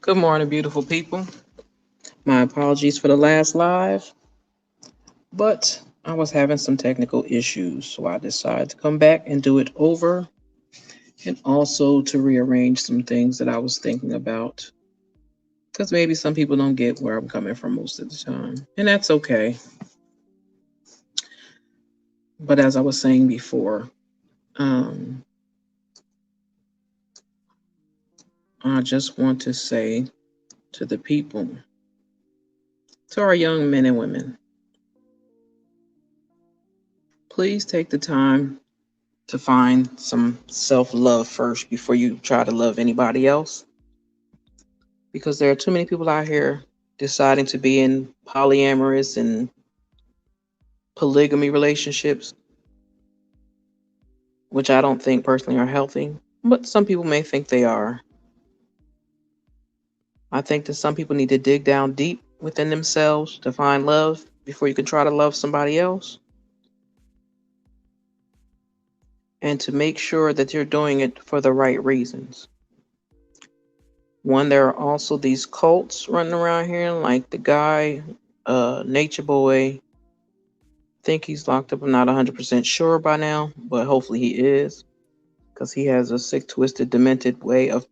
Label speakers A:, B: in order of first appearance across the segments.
A: Good morning, beautiful people. My apologies for the last live, but I was having some technical issues, so I decided to come back and do it over and also to rearrange some things that I was thinking about. Because maybe some people don't get where I'm coming from most of the time, and that's okay. But as I was saying before, um, I just want to say to the people, to our young men and women, please take the time to find some self love first before you try to love anybody else. Because there are too many people out here deciding to be in polyamorous and polygamy relationships, which I don't think personally are healthy, but some people may think they are. I think that some people need to dig down deep within themselves to find love before you can try to love somebody else, and to make sure that you're doing it for the right reasons. One, there are also these cults running around here, like the guy, Nature Boy. Think he's locked up. I'm not 100% sure by now, but hopefully he is, because he has a sick, twisted, demented way of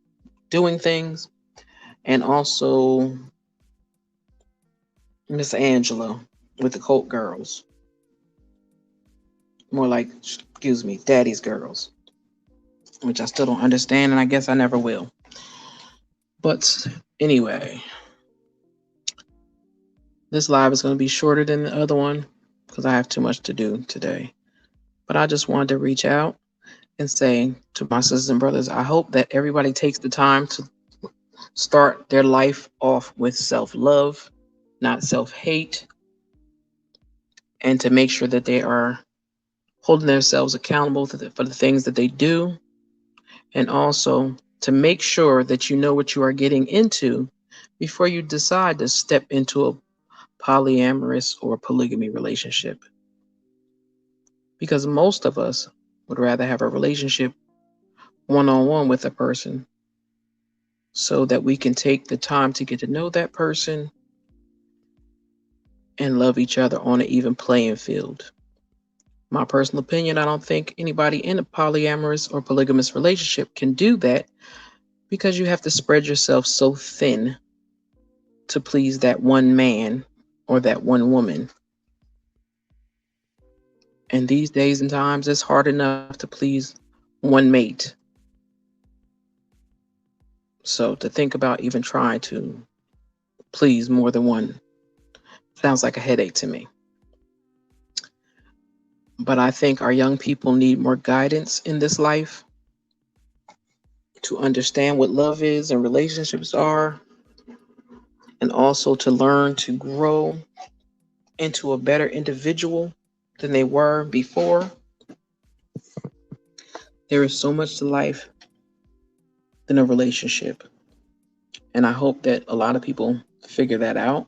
A: doing things. And also Miss Angela with the Colt girls. More like, excuse me, Daddy's girls, which I still don't understand, and I guess I never will. But anyway, this live is going to be shorter than the other one because I have too much to do today. But I just wanted to reach out and say to my sisters and brothers, I hope that everybody takes the time to start their life off with self love, not self hate, and to make sure that they are holding themselves accountable for the things that they do, and also to make sure that you know what you are getting into before you decide to step into a polyamorous or polygamy relationship. Because most of us would rather have a relationship one on one with a person so that we can take the time to get to know that person and love each other on an even playing field. My personal opinion, I don't think anybody in a polyamorous or polygamous relationship can do that because you have to spread yourself so thin to please that one man or that one woman. And these days and times, it's hard enough to please one mate. So to think about even trying to please more than one sounds like a headache to me. But I think our young people need more guidance in this life to understand what love is and relationships are, and also to learn to grow into a better individual than they were before. There is so much to life than a relationship. And I hope that a lot of people figure that out.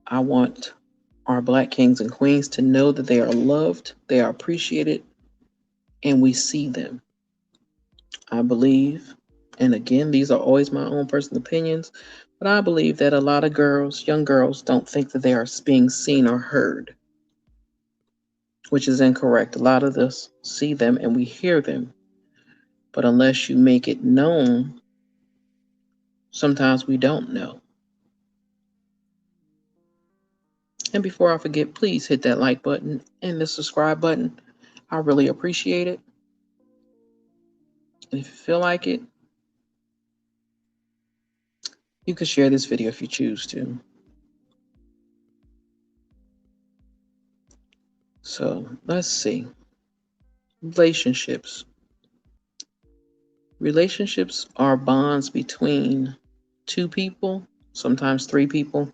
A: I want our Black kings and queens to know that they are loved, they are appreciated, and we see them. I believe, and again, these are always my own personal opinions, but I believe that a lot of girls, young girls, don't think that they are being seen or heard, which is incorrect. A lot of us see them and we hear them, but unless you make it known, sometimes we don't know. And before I forget, please hit that like button and the subscribe button. I really appreciate it. And if you feel like it, you can share this video if you choose to. So let's see. Relationships. Relationships are bonds between two people, sometimes three people.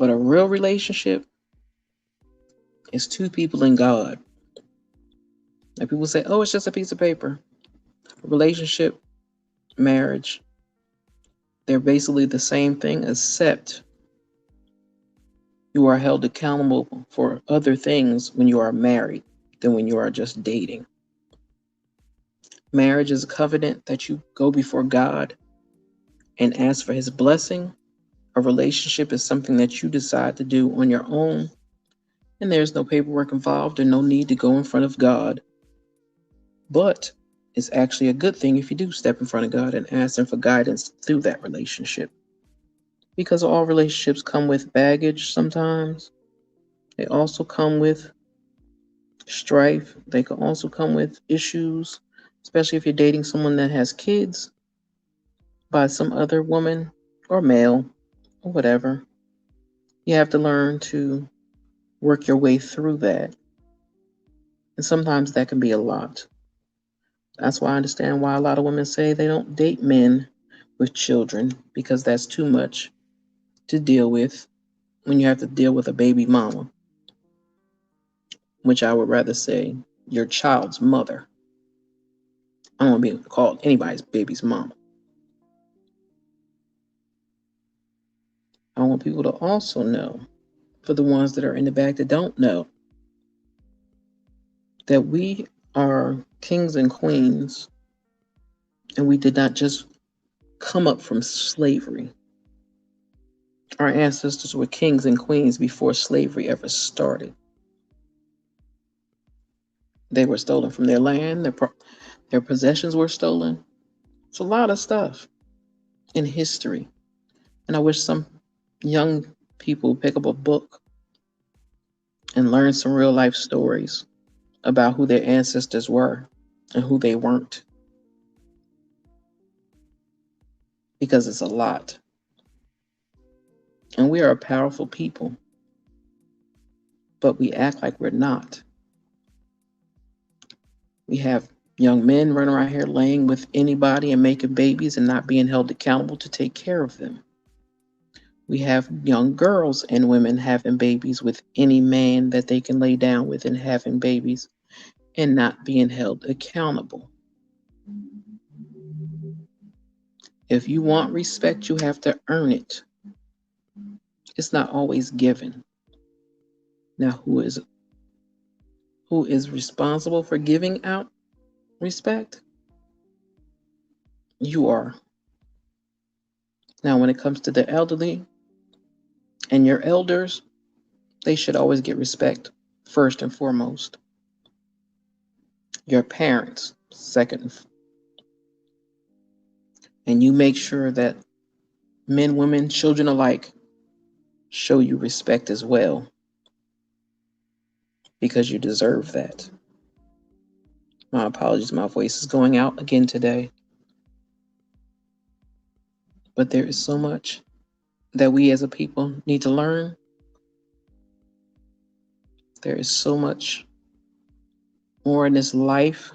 A: But a real relationship is two people and God. Like people say, oh, it's just a piece of paper. A relationship, marriage, they're basically the same thing, except you are held accountable for other things when you are married than when you are just dating. Marriage is a covenant that you go before God and ask for his blessing. A relationship is something that you decide to do on your own, and there's no paperwork involved and no need to go in front of God. But it's actually a good thing if you do step in front of God and ask him for guidance through that relationship. Because all relationships come with baggage sometimes. They also come with strife. They can also come with issues, especially if you're dating someone that has kids by some other woman or male or whatever. You have to learn to work your way through that. And sometimes that can be a lot. That's why I understand why a lot of women say they don't date men with children, because that's too much to deal with when you have to deal with a baby mama, which I would rather say your child's mother. I don't want to be called anybody's baby's mama. I want people to also know, for the ones that are in the back that don't know, that we are kings and queens, and we did not just come up from slavery. Our ancestors were kings and queens before slavery ever started. They were stolen from their land, their possessions were stolen. It's a lot of stuff in history. And I wish some young people pick up a book and learn some real life stories about who their ancestors were and who they weren't. Because it's a lot. And we are a powerful people, but we act like we're not. We have young men running around here laying with anybody and making babies and not being held accountable to take care of them. We have young girls and women having babies with any man that they can lay down with and having babies and not being held accountable. If you want respect, you have to earn it. It's not always given. Now, who is responsible for giving out respect? You are. Now, when it comes to the elderly and your elders, they should always get respect first and foremost. Your parents, second. And you make sure that men, women, children alike show you respect as well, because you deserve that. My apologies, my voice is going out again today. But there is so much that we as a people need to learn. There is so much more in this life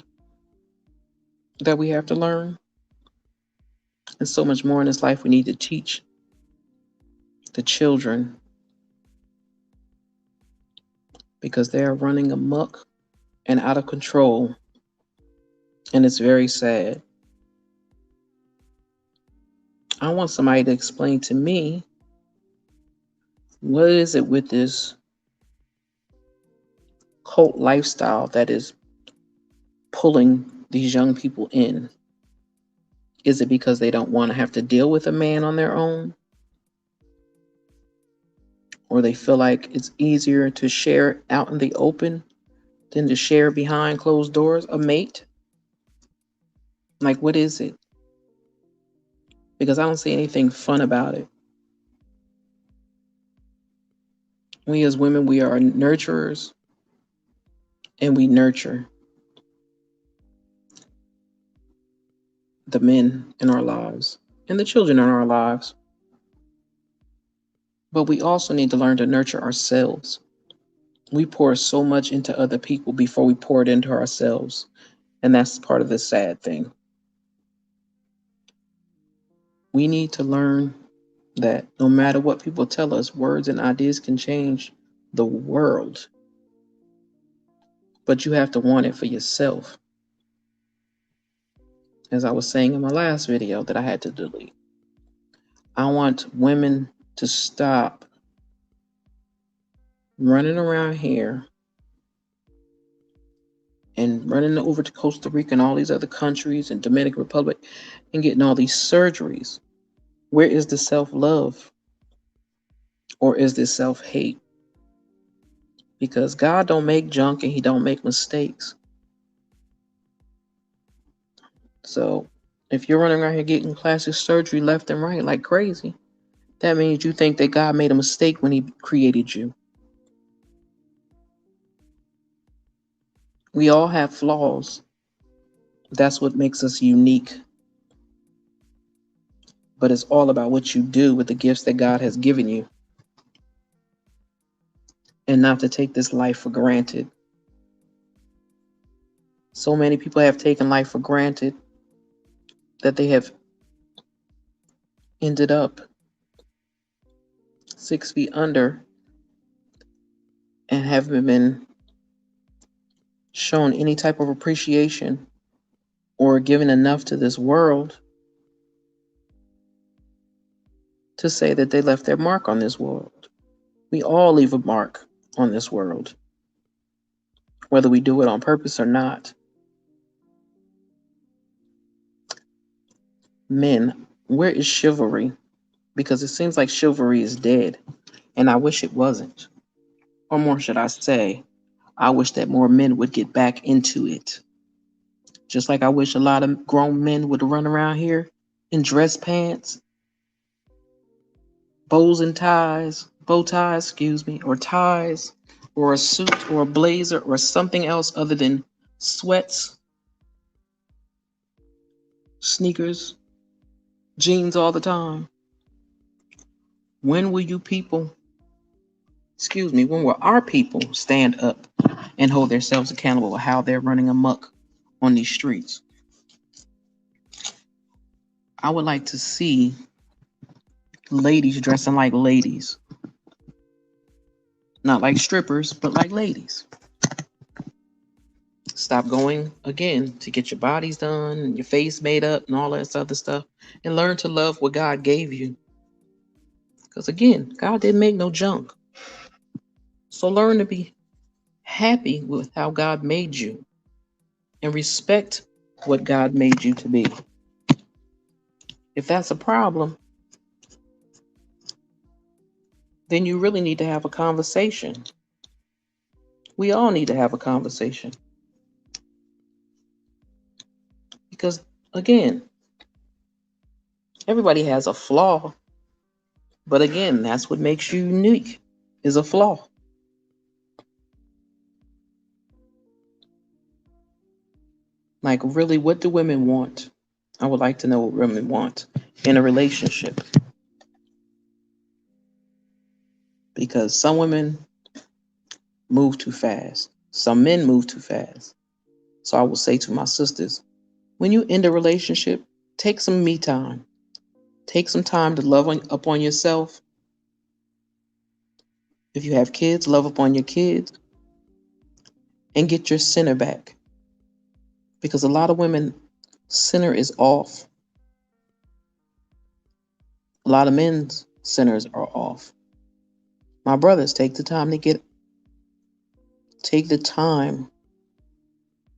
A: that we have to learn. And so much more in this life we need to teach the children, because they are running amok and out of control. And it's very sad. I want somebody to explain to me, what is it with this cult lifestyle that is pulling these young people in? Is it because they don't want to have to deal with a man on their own? Or they feel like it's easier to share out in the open than to share behind closed doors a mate? Like, what is it? Because I don't see anything fun about it. We as women, we are nurturers, and we nurture the men in our lives and the children in our lives. But we also need to learn to nurture ourselves. We pour so much into other people before we pour it into ourselves. And that's part of the sad thing. We need to learn that no matter what people tell us, words and ideas can change the world. But you have to want it for yourself. As I was saying in my last video that I had to delete, I want women to stop running around here and running over to Costa Rica and all these other countries and Dominican Republic and getting all these surgeries. Where is the self-love, or is this self-hate? Because God don't make junk and he don't make mistakes. So if you're running around here getting plastic surgery left and right like crazy, that means you think that God made a mistake when he created you. We all have flaws. That's what makes us unique. But it's all about what you do with the gifts that God has given you, and not to take this life for granted. So many people have taken life for granted that they have ended up 6 feet under and haven't been shown any type of appreciation or given enough to this world to say that they left their mark on this world. We all leave a mark on this world, whether we do it on purpose or not. Men, where is chivalry? Because it seems like chivalry is dead, and I wish it wasn't. Or more should I say, I wish that more men would get back into it. Just like I wish a lot of grown men would run around here in dress pants, bows and ties, bow ties, or ties, or a suit or a blazer or something else other than sweats, sneakers, jeans all the time. When will you people, when will our people stand up and hold themselves accountable for how they're running amok on these streets? I would like to see ladies dressing like ladies. Not like strippers, but like ladies. Stop going again to get your bodies done and your face made up and all that other stuff, and learn to love what God gave you. Because again, God didn't make no junk. So learn to be happy with how God made you and respect what God made you to be. If that's a problem, then you really need to have a conversation. We all need to have a conversation. Because again, everybody has a flaw. But again, that's what makes you unique, is a flaw. Like, really, what do women want? I would like to know what women want in a relationship. Because some women move too fast. Some men move too fast. So I will say to my sisters, when you end a relationship, take some me time. Take some time to love up on yourself. If you have kids, love up on your kids. And get your center back. Because a lot of women, center is off. A lot of men's centers are off. My brothers, take the time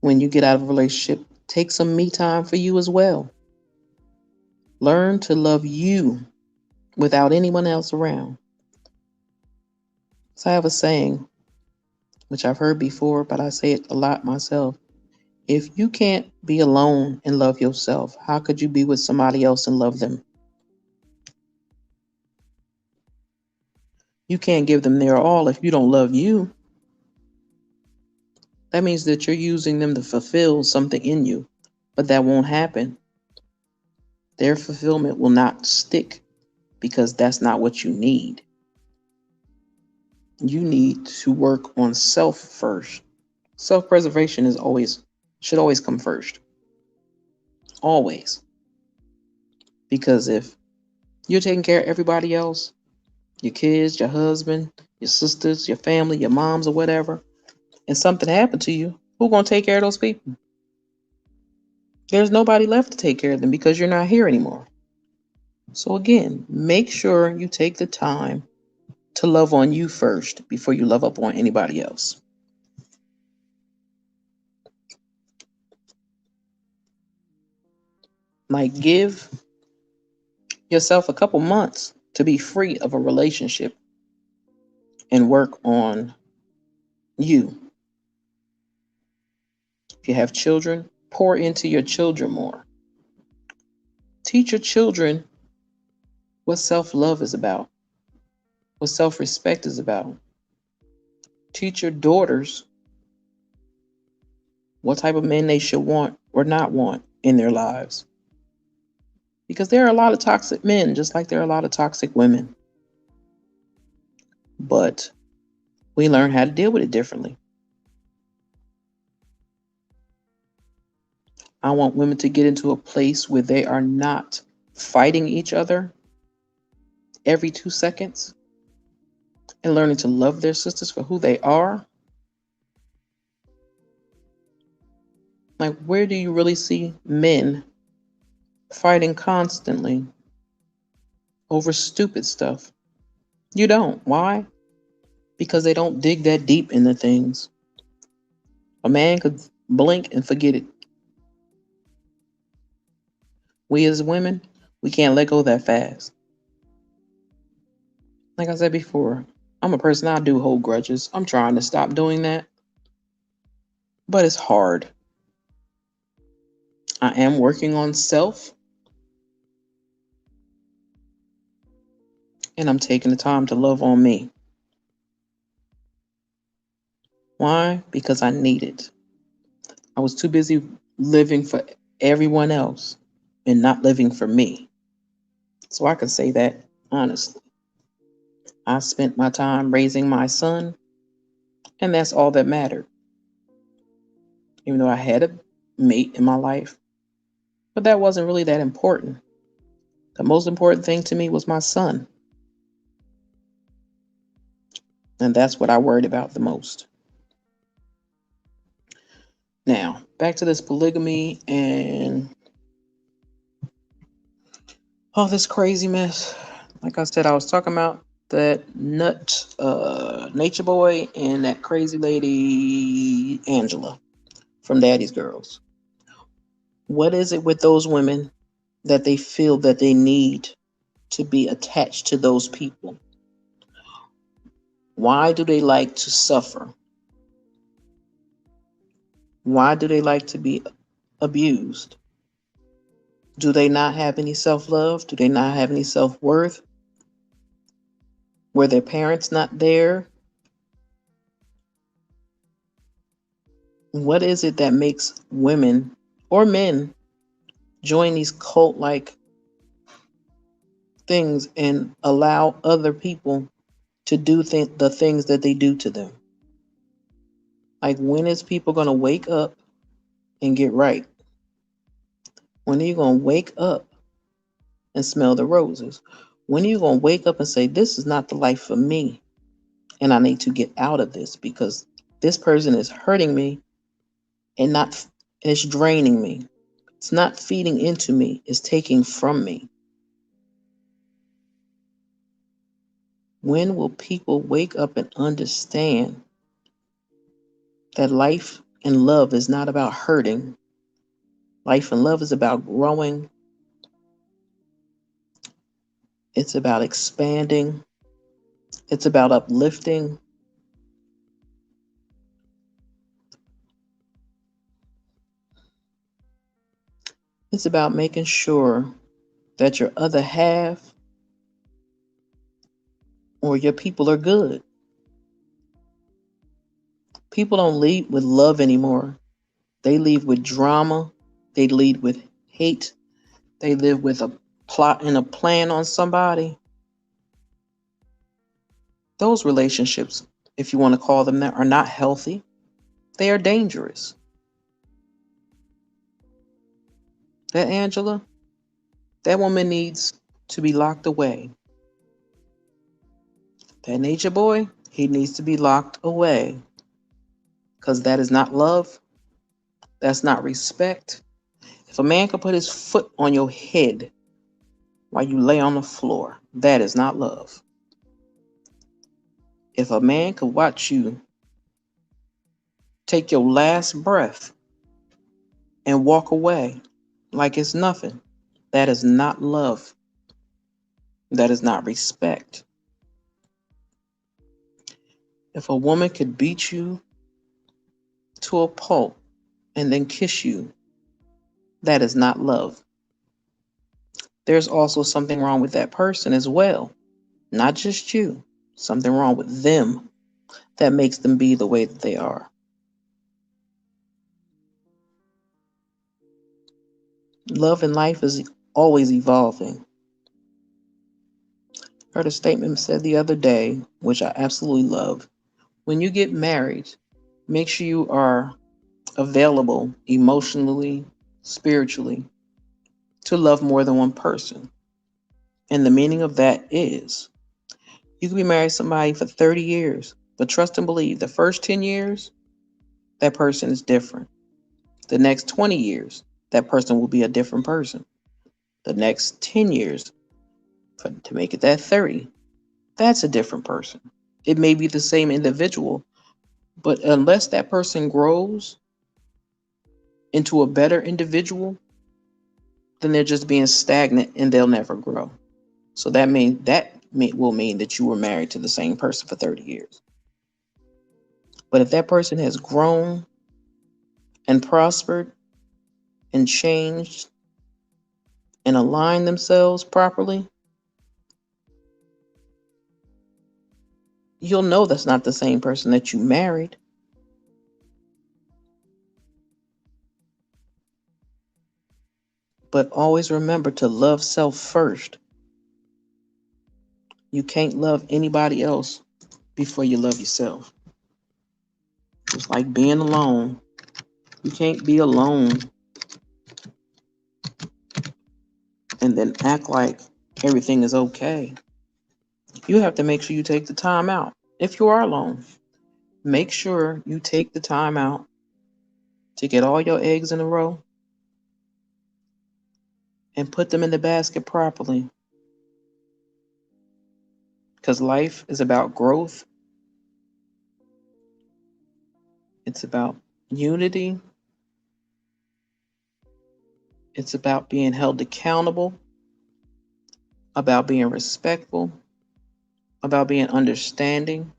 A: when you get out of a relationship, take some me time for you as well. Learn to love you without anyone else around. So I have a saying, which I've heard before, but I say it a lot myself. If you can't be alone and love yourself, how could you be with somebody else and love them? You can't give them their all if you don't love you. That means that you're using them to fulfill something in you, but that won't happen. Their fulfillment will not stick because that's not what you need. You need to work on self first. Self-preservation should always come first. Always. Because if you're taking care of everybody else, your kids, your husband, your sisters, your family, your moms or whatever, and something happened to you, who's going to take care of those people? There's nobody left to take care of them because you're not here anymore. So again, make sure you take the time to love on you first before you love up on anybody else. Like, give yourself a couple months to be free of a relationship and work on you. If you have children, pour into your children more. Teach your children what self-love is about, what self-respect is about. Teach your daughters what type of men they should want or not want in their lives. Because there are a lot of toxic men, just like there are a lot of toxic women. But we learn how to deal with it differently. I want women to get into a place where they are not fighting each other every 2 seconds and learning to love their sisters for who they are. Like, where do you really see men fighting constantly over stupid stuff? You don't. Why? Because they don't dig that deep into things. A man could blink and forget it. We as women, we can't let go that fast. Like I said before, I'm a person, I do hold grudges. I'm trying to stop doing that, but it's hard. I am working on self, and I'm taking the time to love on me. Why? Because I need it. I was too busy living for everyone else and not living for me. So I can say that honestly. I spent my time raising my son, and that's all that mattered. Even though I had a mate in my life, but that wasn't really that important. The most important thing to me was my son. And that's what I worried about the most. Now, back to this polygamy and all this crazy mess. Like I said, I was talking about that nut nature boy and that crazy lady Angela from Daddy's Girls. What is it with those women that they feel that they need to be attached to those people? Why do they like to suffer? Why do they like to be abused? Do they not have any self-love? Do they not have any self-worth? Were their parents not there? What is it that makes women or men join these cult-like things and allow other people to do the things that they do to them? Like, when is people going to wake up and get right? When are you going to wake up and smell the roses? When are you going to wake up and say, this is not the life for me, and I need to get out of this because this person is hurting me and it's draining me. It's not feeding into me, it's taking from me. When will people wake up and understand that life and love is not about hurting? Life and love is about growing. It's about expanding. It's about uplifting. It's about making sure that your other half or your people are good. People don't lead with love anymore. They lead with drama. They lead with hate. They live with a plot and a plan on somebody. Those relationships, if you want to call them that, are not healthy. They are dangerous. That Angela, that woman needs to be locked away. That nature boy, he needs to be locked away. Because that is not love. That's not respect. If a man can put his foot on your head while you lay on the floor, that is not love. If a man could watch you take your last breath and walk away like it's nothing, That is not love. That is not respect. If a woman could beat you to a pulp and then kiss you, that is not love. There's also something wrong with that person as well. Not just you. Something wrong with them that makes them be the way that they are. Love in life is always evolving. I heard a statement said the other day, which I absolutely love. When you get married, make sure you are available emotionally, spiritually, to love more than one person. And the meaning of that is you can be married to somebody for 30 years, but trust and believe the first 10 years, that person is different. The next 20 years, that person will be a different person. The next 10 years, to make it that 30, that's a different person. It may be the same individual, but unless that person grows into a better individual, then they're just being stagnant and they'll never grow. So will mean that you were married to the same person for 30 years. But if that person has grown and prospered and changed and aligned themselves properly, you'll know that's not the same person that you married. But always remember to love self first. You can't love anybody else before you love yourself. It's like being alone. You can't be alone and then act like everything is okay. You have to make sure you take the time out. If you are alone, make sure you take the time out to get all your eggs in a row and put them in the basket properly. Because life is about growth, it's about unity, it's about being held accountable, about being respectful, about being understanding.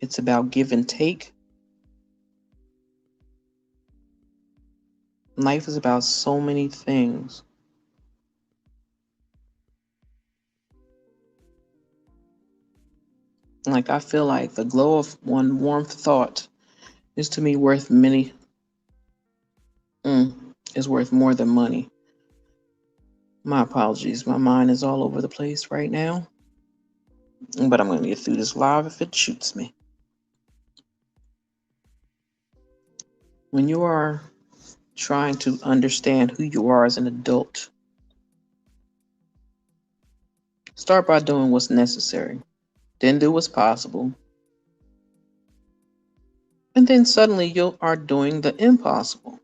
A: It's about give and take. Life is about so many things. Like, I feel like the glow of one warm thought is to me worth many, is worth more than money. My apologies. My mind is all over the place right now. But I'm going to get through this live if it shoots me. When you are trying to understand who you are as an adult, start by doing what's necessary, then do what's possible, and then suddenly you are doing the impossible.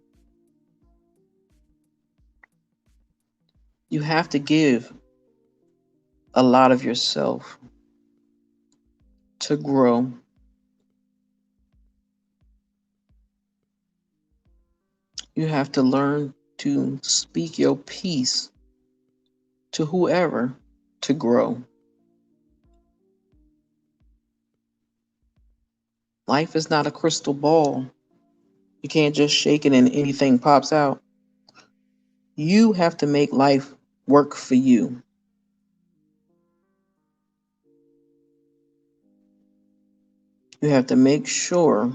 A: You have to give a lot of yourself to grow. You have to learn to speak your piece to whoever to grow. Life is not a crystal ball. You can't just shake it and anything pops out. You have to make life work for you. You have to make sure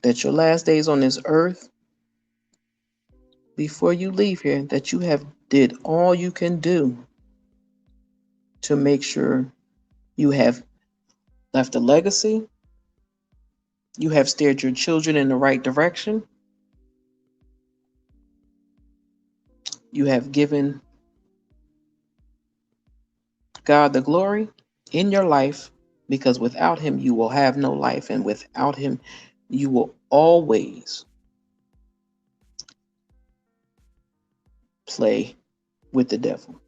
A: that your last days on this earth, before you leave here, that you have did all you can do to make sure you have left a legacy, you have steered your children in the right direction, you have given God the glory in your life, because without him you will have no life, and without him you will always play with the devil.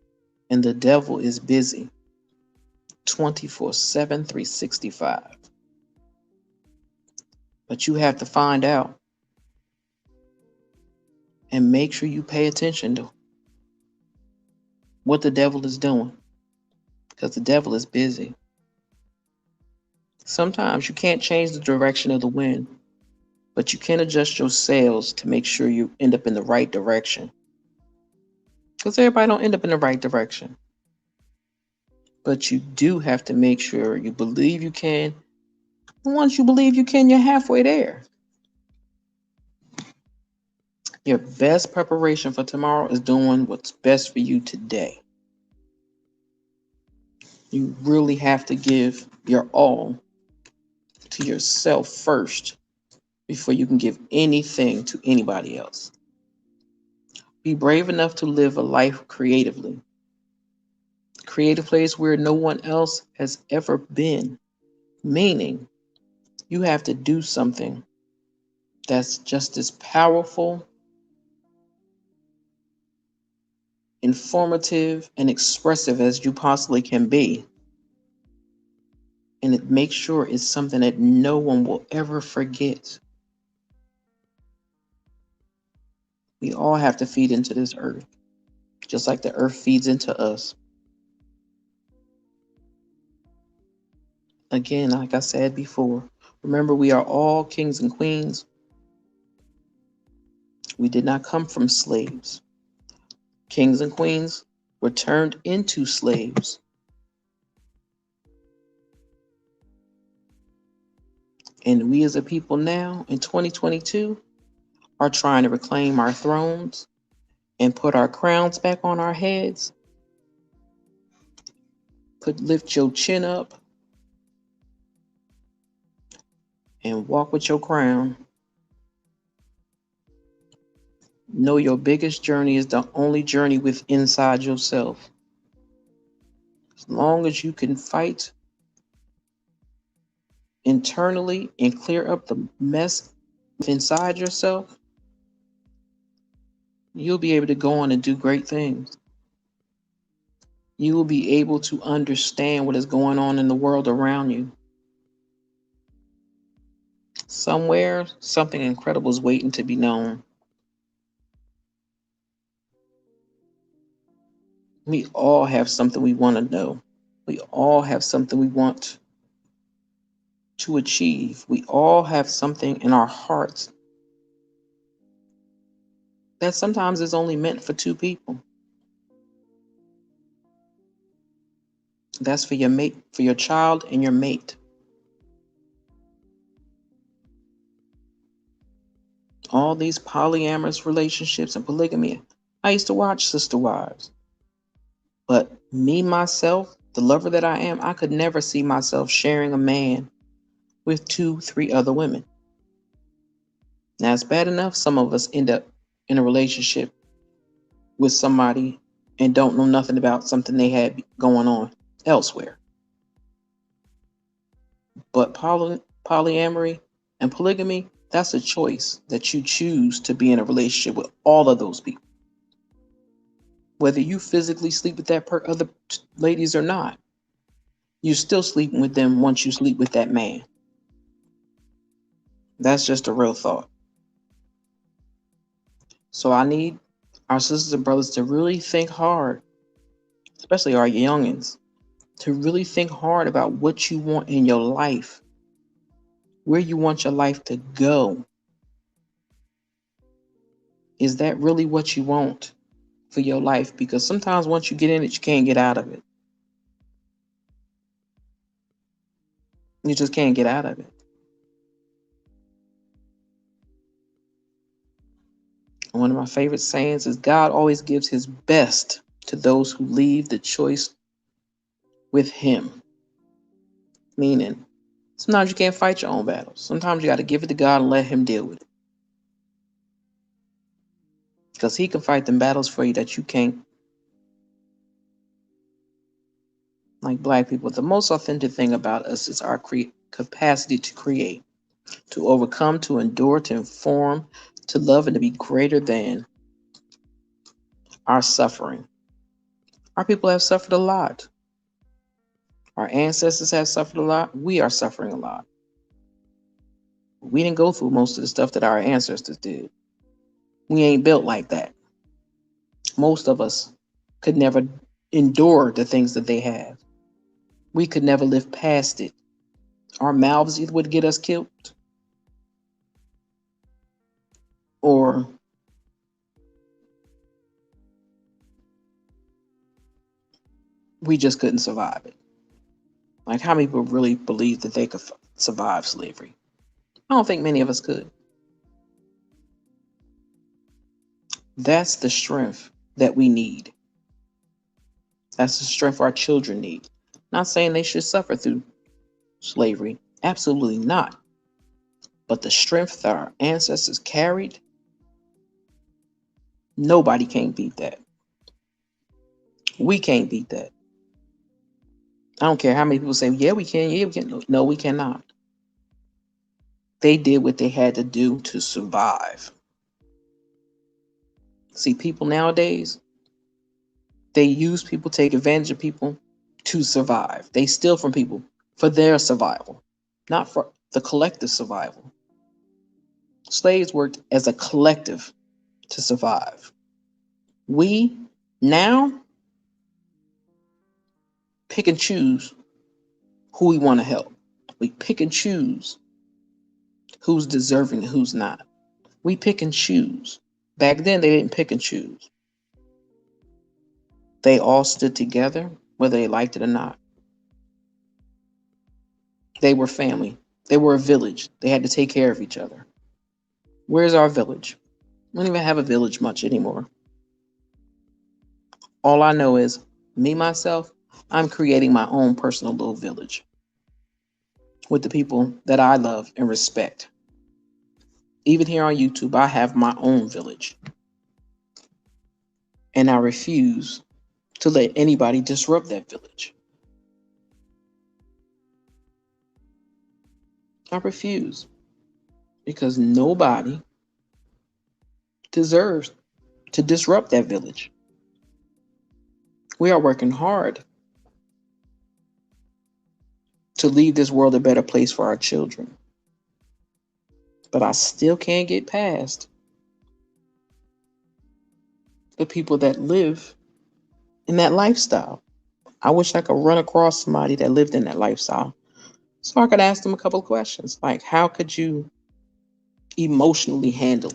A: And the devil is busy 24/7, 365. But you have to find out and make sure you pay attention to what the devil is doing, because the devil is busy. Sometimes you can't change the direction of the wind, but you can adjust your sails to make sure you end up in the right direction. Because everybody don't end up in the right direction. But you do have to make sure you believe you can. And once you believe you can, you're halfway there. Your best preparation for tomorrow is doing what's best for you today. You really have to give your all to yourself first before you can give anything to anybody else. Be brave enough to live a life creatively. Create a place where no one else has ever been, meaning you have to do something that's just as powerful, informative, and expressive as you possibly can be. And it makes sure it's something that no one will ever forget. We all have to feed into this earth, just like the earth feeds into us. Again, like I said before, remember we are all kings and queens. We did not come from slaves. Kings and queens were turned into slaves. And we as a people now in 2022 are trying to reclaim our thrones and put our crowns back on our heads. Lift your chin up and walk with your crown. Know your biggest journey is the only journey with inside yourself. As long as you can fight internally and clear up the mess inside yourself, you'll be able to go on and do great things. You will be able to understand what is going on in the world around you. Somewhere, something incredible is waiting to be known. We all have something we want to know. We all have something we want to achieve. We all have something in our hearts that sometimes is only meant for two people. That's for your mate, for your child and your mate. All these polyamorous relationships and polygamy. I used to watch Sister Wives. But me, myself, the lover that I am, I could never see myself sharing a man with 2, 3 other women. Now, it's bad enough some of us end up in a relationship with somebody and don't know nothing about something they had going on elsewhere. But polyamory and polygamy, that's a choice that you choose to be in a relationship with all of those people. Whether you physically sleep with that other ladies or not, you're still sleeping with them once you sleep with that man. That's just a real thought. So I need our sisters and brothers to really think hard, especially our youngins, to really think hard about what you want in your life, where you want your life to go. Is that really what you want for your life? Because sometimes once you get in it, you can't get out of it. You just can't get out of it. One of my favorite sayings is God always gives his best to those who leave the choice with him. Meaning, sometimes you can't fight your own battles. Sometimes you got to give it to God and let him deal with it. Because he can fight them battles for you that you can't. Like Black people, the most authentic thing about us is our capacity to create, to overcome, to endure, to inform, to love, and to be greater than our suffering. Our people have suffered a lot. Our ancestors have suffered a lot. We are suffering a lot. We didn't go through most of the stuff that our ancestors did. We ain't built like that. Most of us could never endure the things that they have. We could never live past it. Our mouths either would get us killed or we just couldn't survive it. Like, how many people really believe that they could survive slavery? I don't think many of us could. That's the strength that we need. That's the strength our children need. Not saying they should suffer through slavery. Absolutely not. But the strength that our ancestors carried, nobody can beat that. We can't beat that. I don't care how many people say, yeah, we can, yeah, we can. No, we cannot. They did what they had to do to survive. See, people nowadays, they use people, take advantage of people to survive. They steal from people for their survival, not for the collective survival. Slaves worked as a collective to survive. We now pick and choose who we want to help. We pick and choose who's deserving and who's not. We pick and choose. Back then, they didn't pick and choose. They all stood together, whether they liked it or not. They were family. They were a village. They had to take care of each other. Where's our village? We don't even have a village much anymore. All I know is me, myself, I'm creating my own personal little village with the people that I love and respect. Even here on YouTube, I have my own village. And I refuse to let anybody disrupt that village. I refuse. Because nobody deserves to disrupt that village. We are working hard to leave this world a better place for our children. But I still can't get past the people that live in that lifestyle. I wish I could run across somebody that lived in that lifestyle so I could ask them a couple of questions. Like, how could you emotionally handle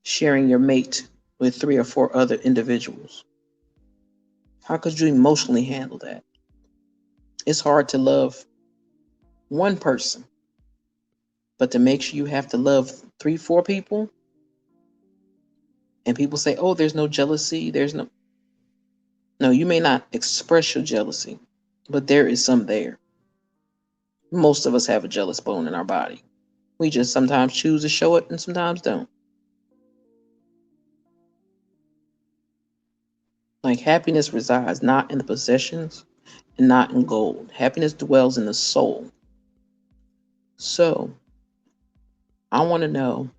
A: sharing your mate with 3 or 4 other individuals? How could you emotionally handle that? It's hard to love one person, but to make sure you have to love 3, 4 people, and people say, oh, there's no jealousy, no, you may not express your jealousy, but there is some there. Most of us have a jealous bone in our body. We just sometimes choose to show it and sometimes don't. Like, happiness resides not in the possessions and not in gold. Happiness dwells in the soul. So, I want to know,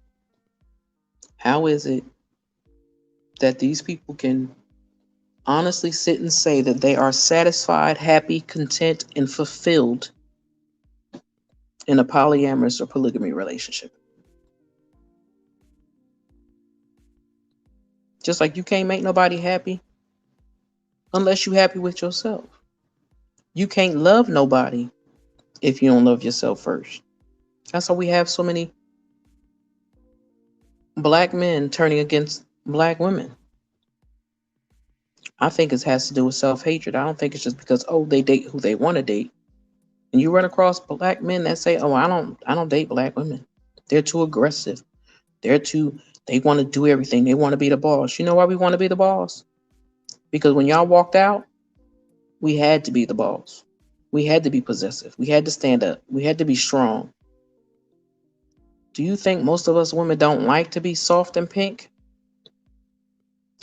A: how is it that these people can honestly sit and say that they are satisfied, happy, content, and fulfilled in a polyamorous or polygamy relationship? Just like you can't make nobody happy unless you're happy with yourself. You can't love nobody if you don't love yourself first. That's why we have so many black men turning against black women. I think it has to do with self-hatred. I don't think it's just because, oh, they date who they want to date. And you run across black men that say, oh, I don't date black women. They're too aggressive. They want to do everything. They want to be the boss. You know why we want to be the boss? Because when y'all walked out, we had to be the boss. We had to be possessive. We had to stand up. We had to be strong. Do you think most of us women don't like to be soft and pink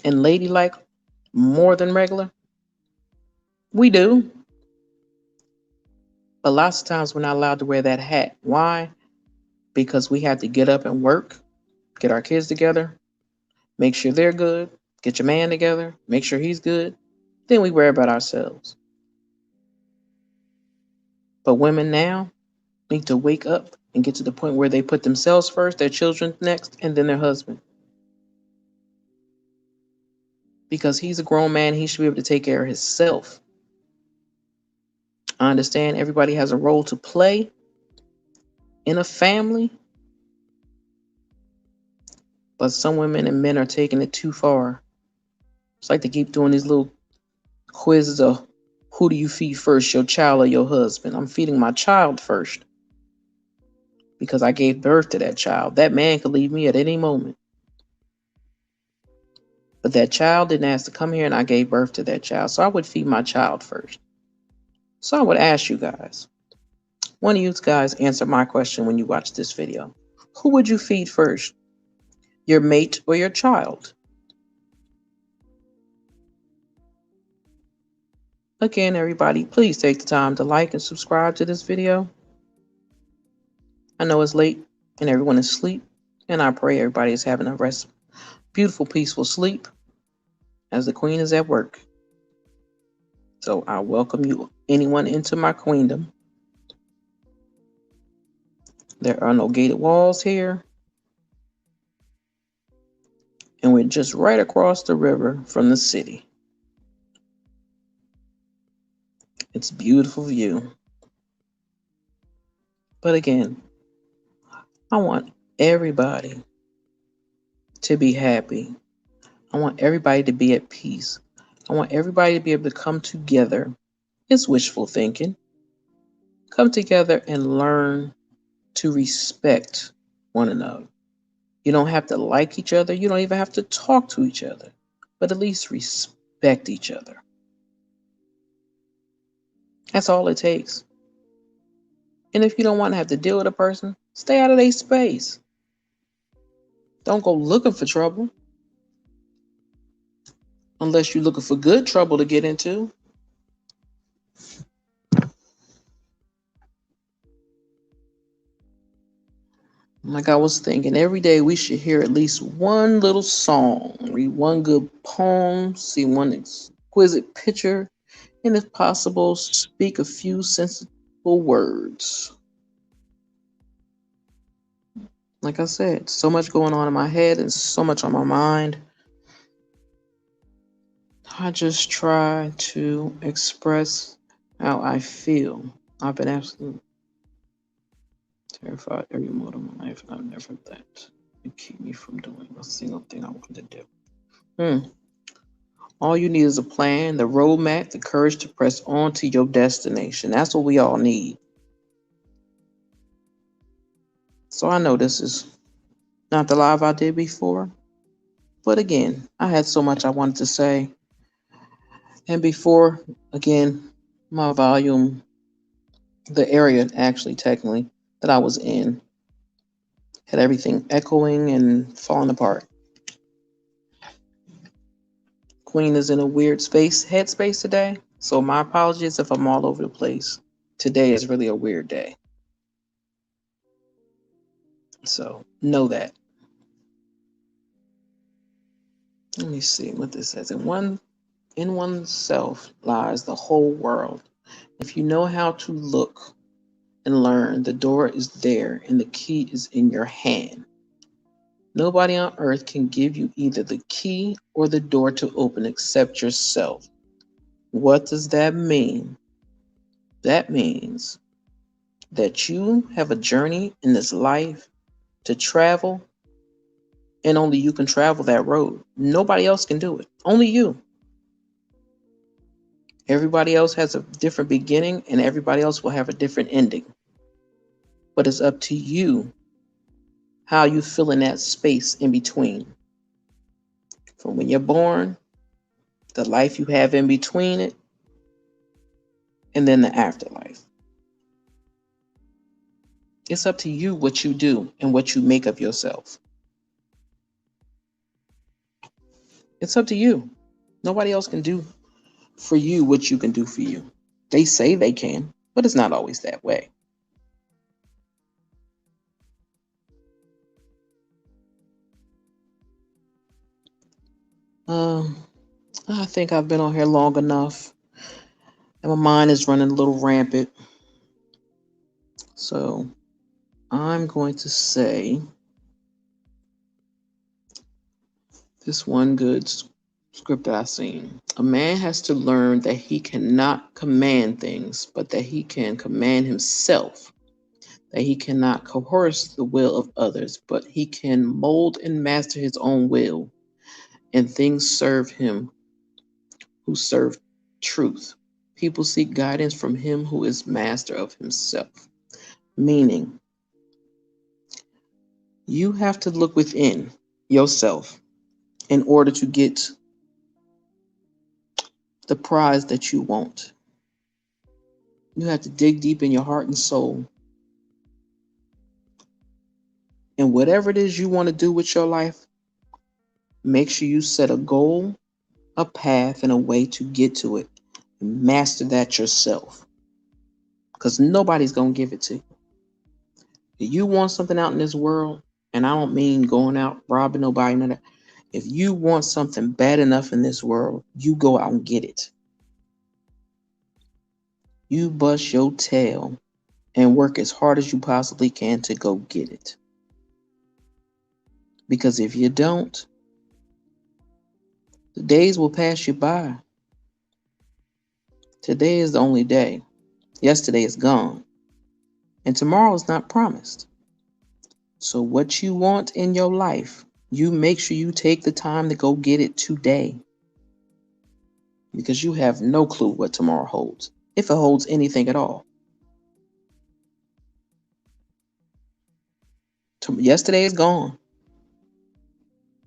A: and ladylike more than regular? We do. But lots of times we're not allowed to wear that hat. Why? Because we have to get up and work, get our kids together, make sure they're good, get your man together, make sure he's good. Then we worry about ourselves. But women now need to wake up and get to the point where they put themselves first, their children next, and then their husband. Because he's a grown man, he should be able to take care of himself. I understand everybody has a role to play in a family, but some women and men are taking it too far. It's like they keep doing these little quizzes of who do you feed first, your child or your husband? I'm feeding my child first because I gave birth to that child. That man could leave me at any moment. But that child didn't ask to come here, and I gave birth to that child. So I would feed my child first. So I would ask you guys, one of you guys answer my question when you watch this video. Who would you feed first? Your mate or your child? Again, everybody, please take the time to like and subscribe to this video. I know it's late and everyone is asleep, and I pray everybody is having a beautiful, peaceful sleep as the queen is at work. So I welcome you, anyone, into my queendom. There are no gated walls here. And we're just right across the river from the city. It's a beautiful view. But again, I want everybody to be happy. I want everybody to be at peace. I want everybody to be able to come together. It's wishful thinking. Come together and learn to respect one another. You don't have to like each other. You don't even have to talk to each other, but at least respect each other. That's all it takes. And if you don't want to have to deal with a person, stay out of their space. Don't go looking for trouble. Unless you're looking for good trouble to get into. Like I was thinking, every day we should hear at least one little song, read one good poem, see one exquisite picture, and if possible, speak a few sensible words. Like I said, so much going on in my head and so much on my mind. I just try to express how I feel. I've been absolutely terrified every moment of my life, and I've never let it keep me from doing a single thing I wanted to do. All you need is a plan, the roadmap, the courage to press on to your destination. That's what we all need. So I know this is not the live I did before, but again, I had so much I wanted to say. And before, again, my volume, the area actually technically that I was in, had everything echoing and falling apart. Queen is in a weird headspace today. So my apologies if I'm all over the place. Today is really a weird day. So know that. Let me see what this says. In oneself lies the whole world. If you know how to look and learn, the door is there and the key is in your hand. Nobody on earth can give you either the key or the door to open except yourself. What does that mean? That means that you have a journey in this life to travel, and only you can travel that road. Nobody else can do it. Only you. Everybody else has a different beginning, and everybody else will have a different ending. But it's up to you how you fill in that space in between. From when you're born, the life you have in between it, and then the afterlife. It's up to you what you do and what you make of yourself. It's up to you. Nobody else can do for you what you can do for you. They say they can, but it's not always that way. I think I've been on here long enough, and my mind is running a little rampant. So I'm going to say this one good script that I've seen. A man has to learn that he cannot command things, but that he can command himself. That he cannot coerce the will of others, but he can mold and master his own will, and things serve him who serve truth. People seek guidance from him who is master of himself. Meaning, you have to look within yourself in order to get the prize that you want. You have to dig deep in your heart and soul. And whatever it is you want to do with your life, make sure you set a goal, a path, and a way to get to it. Master that yourself. Because nobody's going to give it to you. If you want something out in this world, and I don't mean going out robbing nobody, none of that. If you want something bad enough in this world, you go out and get it. You bust your tail and work as hard as you possibly can to go get it. Because if you don't, the days will pass you by. Today is the only day. Yesterday is gone. And tomorrow is not promised. So what you want in your life, you make sure you take the time to go get it today. Because you have no clue what tomorrow holds, if it holds anything at all. Yesterday is gone.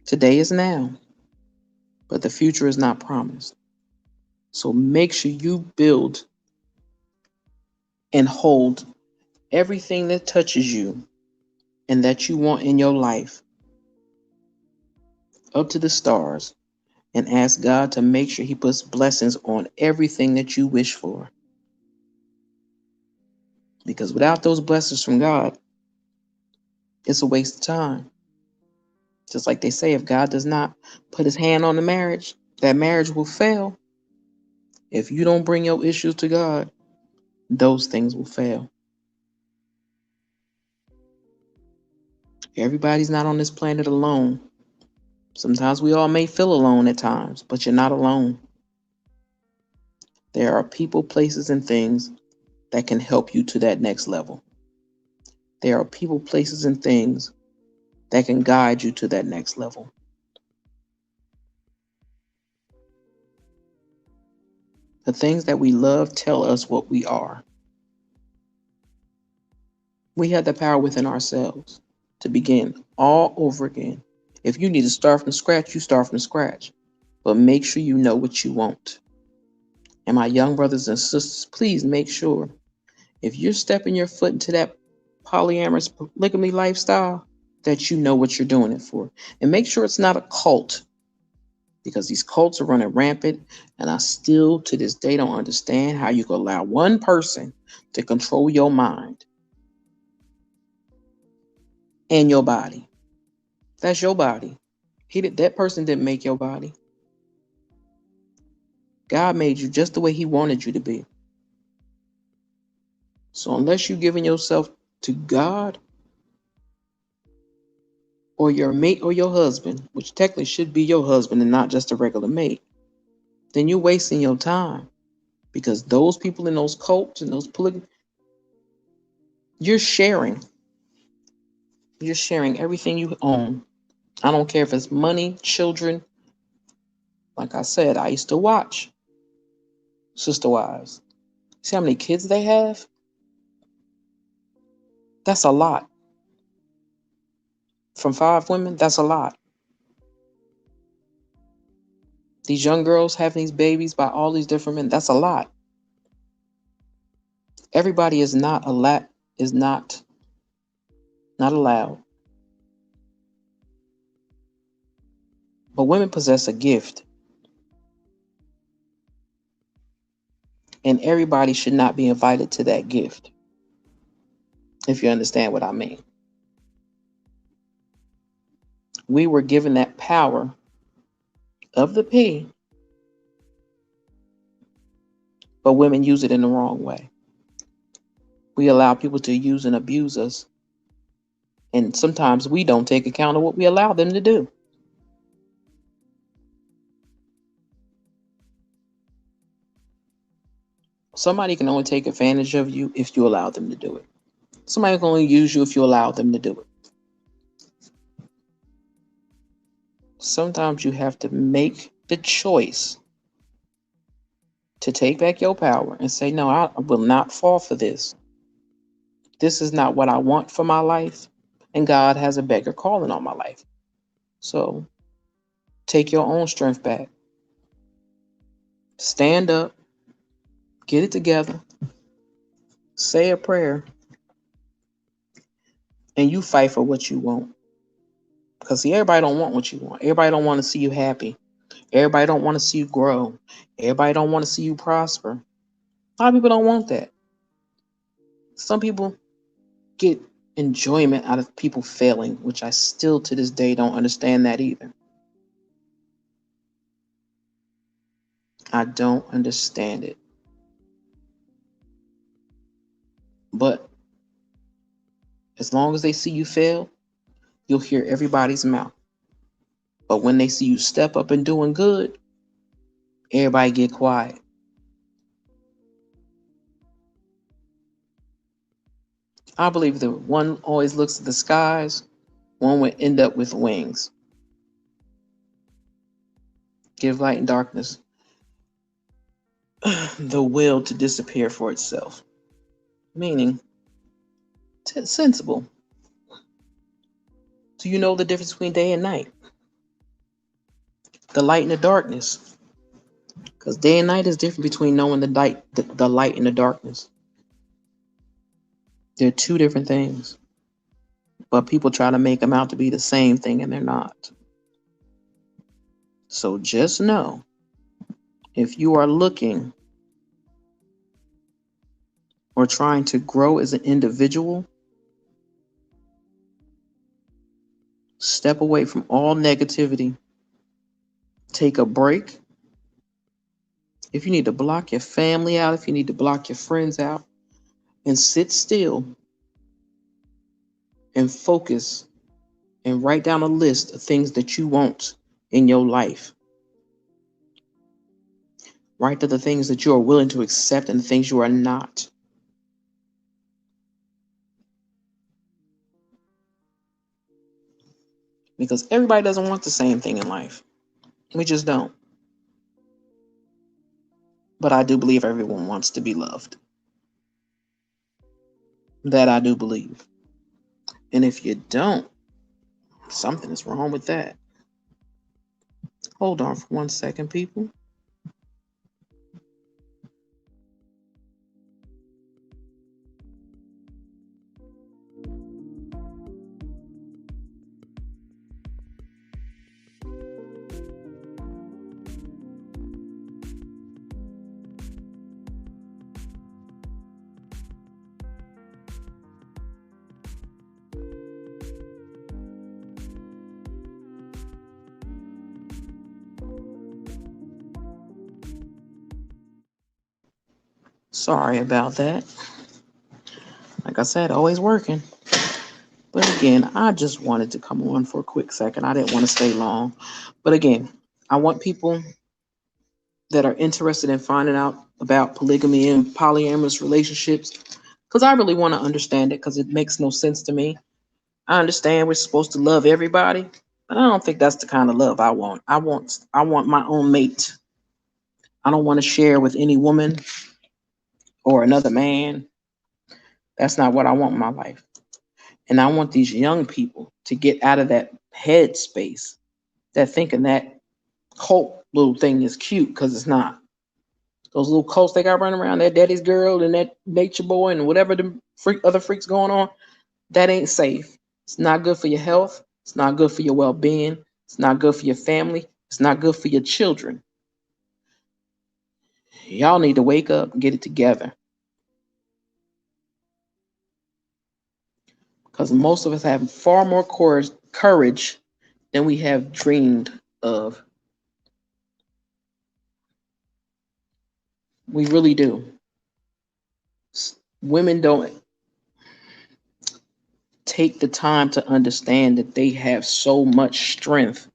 A: Today is now. But the future is not promised. So make sure you build and hold everything that touches you and that you want in your life up to the stars, and ask God to make sure He puts blessings on everything that you wish for. Because without those blessings from God, it's a waste of time. Just like they say, if God does not put His hand on the marriage, that marriage will fail. If you don't bring your issues to God, those things will fail. Everybody's not on this planet alone. Sometimes we all may feel alone at times, but you're not alone. There are people, places, and things that can help you to that next level. There are people, places, and things that can guide you to that next level. The things that we love tell us what we are. We have the power within ourselves to begin all over again. If you need to start from scratch, you start from scratch. But make sure you know what you want. And my young brothers and sisters, please make sure if you're stepping your foot into that polyamorous polygamy lifestyle, that you know what you're doing it for. And make sure it's not a cult, because these cults are running rampant. And I still, to this day, don't understand how you can allow one person to control your mind and your body. That's your body. That person didn't make your body. God made you just the way He wanted you to be. So unless you're giving yourself to God or your mate or your husband, which technically should be your husband and not just a regular mate, then you're wasting your time. Because those people in those cults and those polygamy, you're sharing. You're sharing everything you own. I don't care if it's money, children. Like I said, I used to watch Sister Wives. See how many kids they have? That's a lot. From 5 women, that's a lot. These young girls having these babies by all these different men, that's a lot. Everybody is not allowed. But women possess a gift. And everybody should not be invited to that gift. If you understand what I mean. We were given that power of the P, but women use it in the wrong way. We allow people to use and abuse us And sometimes we don't take account of what we allow them to do. Somebody can only take advantage of you if you allow them to do it. Somebody can only use you if you allow them to do it. Sometimes you have to make the choice to take back your power and say, no, I will not fall for this. This is not what I want for my life. And God has a bigger calling on my life. So take your own strength back. Stand up, get it together, say a prayer, and you fight for what you want. Because see, everybody don't want what you want. Everybody don't want to see you happy. Everybody don't want to see you grow. Everybody don't want to see you prosper. A lot of people don't want that. Some people get enjoyment out of people failing, which I still to this day don't understand that either. I don't understand it. But as long as they see you fail, you'll hear everybody's mouth. But when they see you step up and doing good, everybody get quiet. I believe that one always looks at the skies, one would end up with wings. Give light and darkness the will to disappear for itself. Meaning, sensible. Do you know the difference between day and night? The light and the darkness. Because day and night is different between knowing the light and the darkness. They're two different things. But people try to make them out to be the same thing, and they're not. So just know, if you are looking or trying to grow as an individual, step away from all negativity. Take a break. If you need to block your family out, if you need to block your friends out, and sit still and focus and write down a list of things that you want in your life. Write to the things that you are willing to accept and the things you are not. Because everybody doesn't want the same thing in life. We just don't. But I do believe everyone wants to be loved. That I do believe. And if you don't, something is wrong with that. Hold on for 1 second, people. Sorry about that. Like I said, always working. But again, I just wanted to come on for a quick second. I didn't want to stay long. But again, I want people that are interested in finding out about polygamy and polyamorous relationships, because I really want to understand it, because it makes no sense to me. I understand we're supposed to love everybody, but I don't think that's the kind of love I want. I want my own mate. I don't want to share with any woman or another man. That's not what I want in my life. And I want these young people to get out of that head space, that thinking that cult little thing is cute, because it's not. Those little cults they got running around, that daddy's girl and that nature boy and whatever the other freaks going on, that ain't safe. It's not good for your health. It's not good for your well-being. It's not good for your family. It's not good for your children. Y'all need to wake up and get it together. Because most of us have far more courage than we have dreamed of. We really do. Women don't take the time to understand that they have so much strength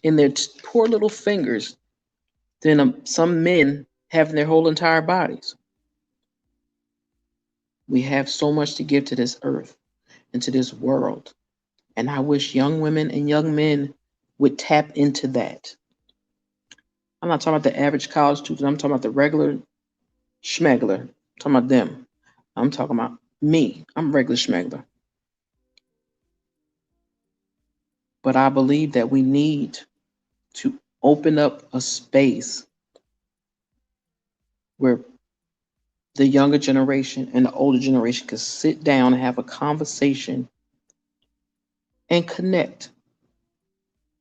A: in their poor little fingers than some men have in their whole entire bodies. We have so much to give to this earth and to this world. And I wish young women and young men would tap into that. I'm not talking about the average college student. I'm talking about the regular schmegler. I'm talking about them. I'm talking about me. I'm a regular schmegler. But I believe that we need to open up a space where the younger generation and the older generation could sit down and have a conversation and connect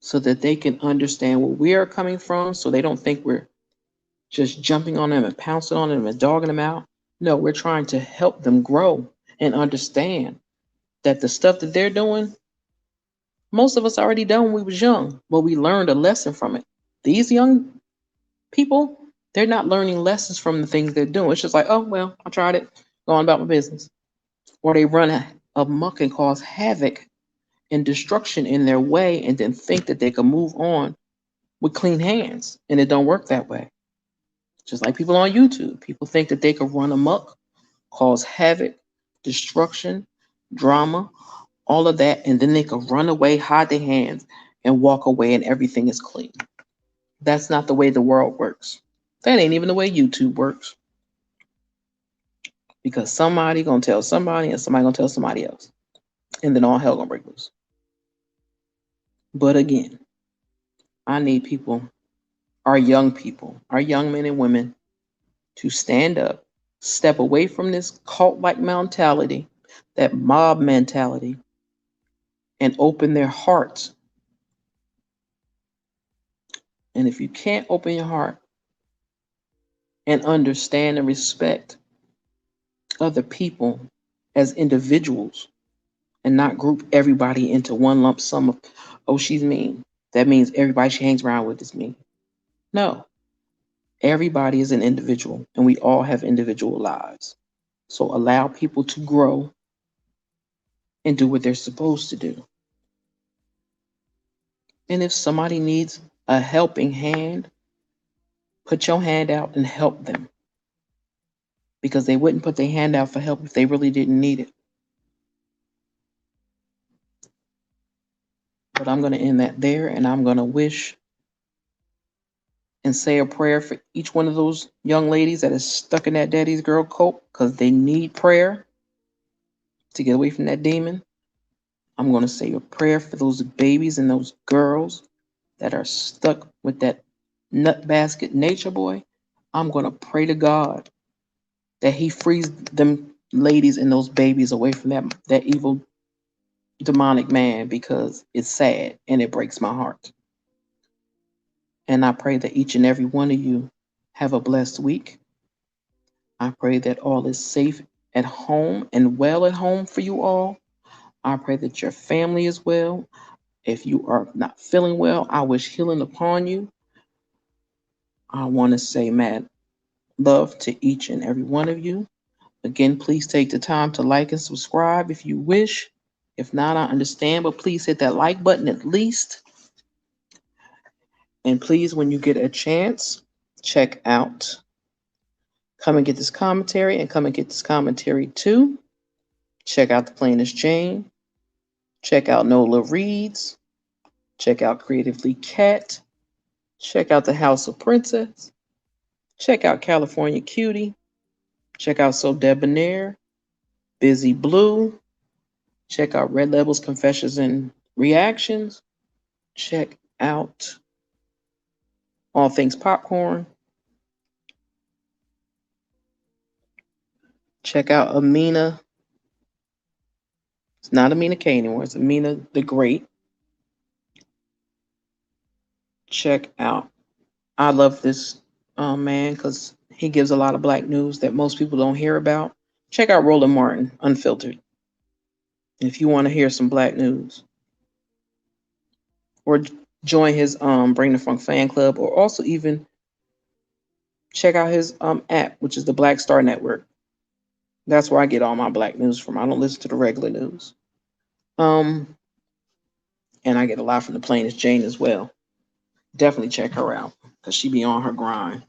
A: so that they can understand where we are coming from so they don't think we're just jumping on them and pouncing on them and dogging them out. No, we're trying to help them grow and understand that the stuff that they're doing, most of us already done when we was young, but we learned a lesson from it. These young people, they're not learning lessons from the things they're doing. It's just like, oh, well, I tried it, going about my business. Or they run amok and cause havoc and destruction in their way and then think that they can move on with clean hands. And it don't work that way. Just like people on YouTube. People think that they can run amok, cause havoc, destruction, drama, all of that, and then they can run away, hide their hands, and walk away and everything is clean. That's not the way the world works. That ain't even the way YouTube works. Because somebody gonna tell somebody and somebody gonna tell somebody else. And then all hell gonna break loose. But again, I need people, our young men and women, to stand up, step away from this cult-like mentality, that mob mentality, and open their hearts. And if you can't open your heart and understand and respect other people as individuals and not group everybody into one lump sum of, oh, she's mean. That means everybody she hangs around with is mean. No, everybody is an individual and we all have individual lives. So allow people to grow and do what they're supposed to do. And if somebody needs a helping hand, put your hand out and help them. Because they wouldn't put their hand out for help if they really didn't need it. But I'm going to end that there, and I'm going to wish and say a prayer for each one of those young ladies that is stuck in that daddy's girl cult because they need prayer to get away from that demon. I'm going to say a prayer for those babies and those girls that are stuck with that nut basket nature boy. I'm going to pray to God that he frees them ladies and those babies away from that evil demonic man because it's sad and it breaks my heart. And I pray that each and every one of you have a blessed week. I pray that all is safe at home and well at home for you all. I pray that your family is well. If you are not feeling well, I wish healing upon you. I want to say mad love to each and every one of you. Again, please take the time to like and subscribe if you wish. If not, I understand, but please hit that like button at least. And please, when you get a chance, check out Come and Get This Commentary and Come and Get This Commentary too. Check out The Plainest Jane. Check out Nola Reads. Check out Creatively Cat. Check out The House of Princess. Check out California Cutie. Check out So Debonair. Busy Blue. Check out Red Label's Confessions and Reactions. Check out All Things Popcorn. Check out Amina. It's not Amina K anymore. It's Amina the Great. Check out I love this man because he gives a lot of black news that most people don't hear about. Check out Roland Martin, Unfiltered, if you want to hear some black news. Or join his Bring the Funk fan club, or also even check out his app, which is the Black Star Network. That's where I get all my black news from. I don't listen to the regular news. Um, and I get a lot from the plainest Jane as well. Definitely check her out because she be on her grind.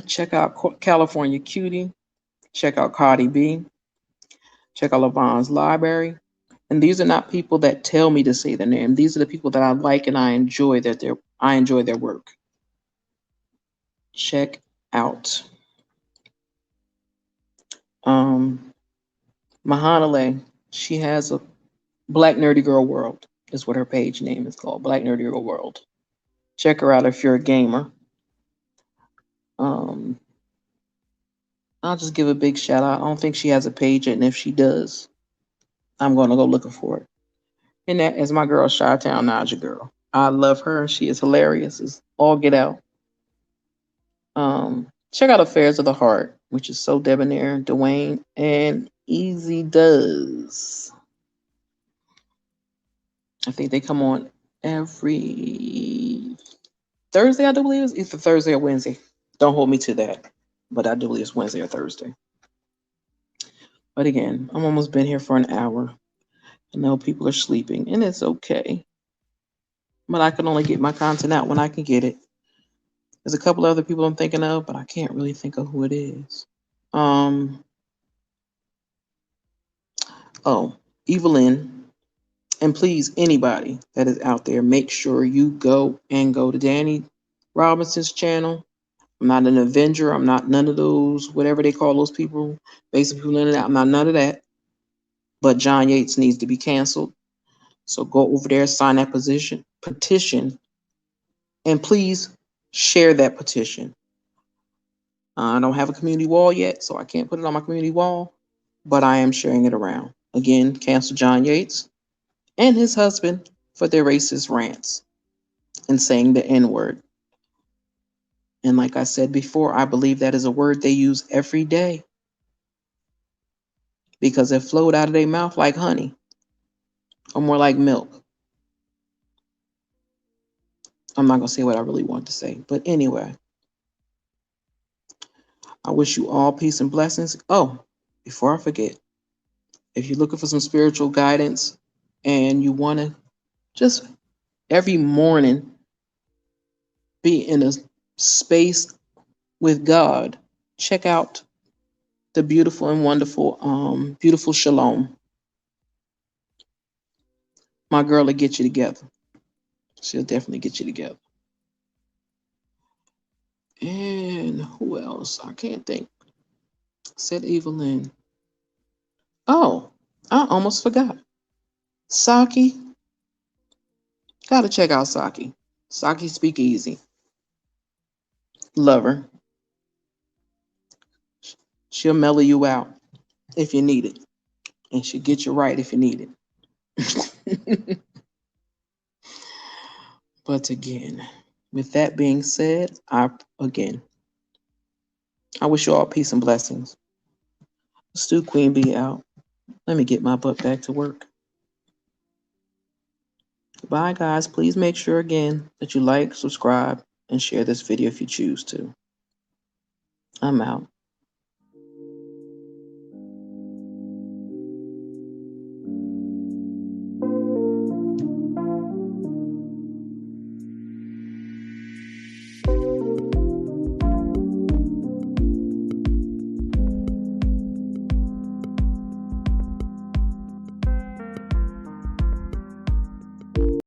A: Check out California Cutie. Check out Cardi B. Check out Levon's Library. And these are not people that tell me to say their name. These are the people that I like and I enjoy I enjoy their work. Check out um Mahanale. She has a Black Nerdy Girl World is what her page name is called. Black Nerdy Girl World. Check her out if you're a gamer. Um I'll just give a big shout out. I don't think she has a page, and if she does, I'm gonna go looking for it. And that is my girl, Chi-Town Naja girl. I love her. She is hilarious. It's all get out. Check out Affairs of the Heart, which is so debonair. Dwayne and Easy Does. I think they come on every Thursday, I do believe it's either Thursday or Wednesday. Don't hold me to that, but I do believe it's Wednesday or Thursday. But again, I'm almost been here for an hour. I know people are sleeping, and it's okay. But I can only get my content out when I can get it. There's a couple other people I'm thinking of, but I can't really think of who it is. Um, oh, Evelyn. And please, anybody that is out there, make sure you go to Danny Robinson's channel. I'm not an Avenger. I'm not none of those, whatever they call those people, basic people in and out. I'm not none of that. But John Yates needs to be canceled. So go over there, sign that petition, and please share that petition. I don't have a community wall yet, so I can't put it on my community wall, but I am sharing it around. Again, cancel John Yates and his husband for their racist rants and saying the N word. And like I said before, I believe that is a word they use every day because it flowed out of their mouth like honey or more like milk. I'm not going to say what I really want to say. But anyway, I wish you all peace and blessings. Oh, before I forget, if you're looking for some spiritual guidance and you want to just every morning be in a space with God, check out the beautiful and wonderful, beautiful Shalom. My girl will get you together. She'll definitely get you together. And who else? I can't think. Said Evelyn. Oh, I almost forgot. Saki. Gotta check out Saki. Saki Speak Easy. Love her. She'll mellow you out if you need it. And she'll get you right if you need it. But again, with that being said, I wish you all peace and blessings. Stu Queen be out. Let me get my butt back to work. Bye, guys. Please make sure again that you like, subscribe, and share this video if you choose to. I'm out.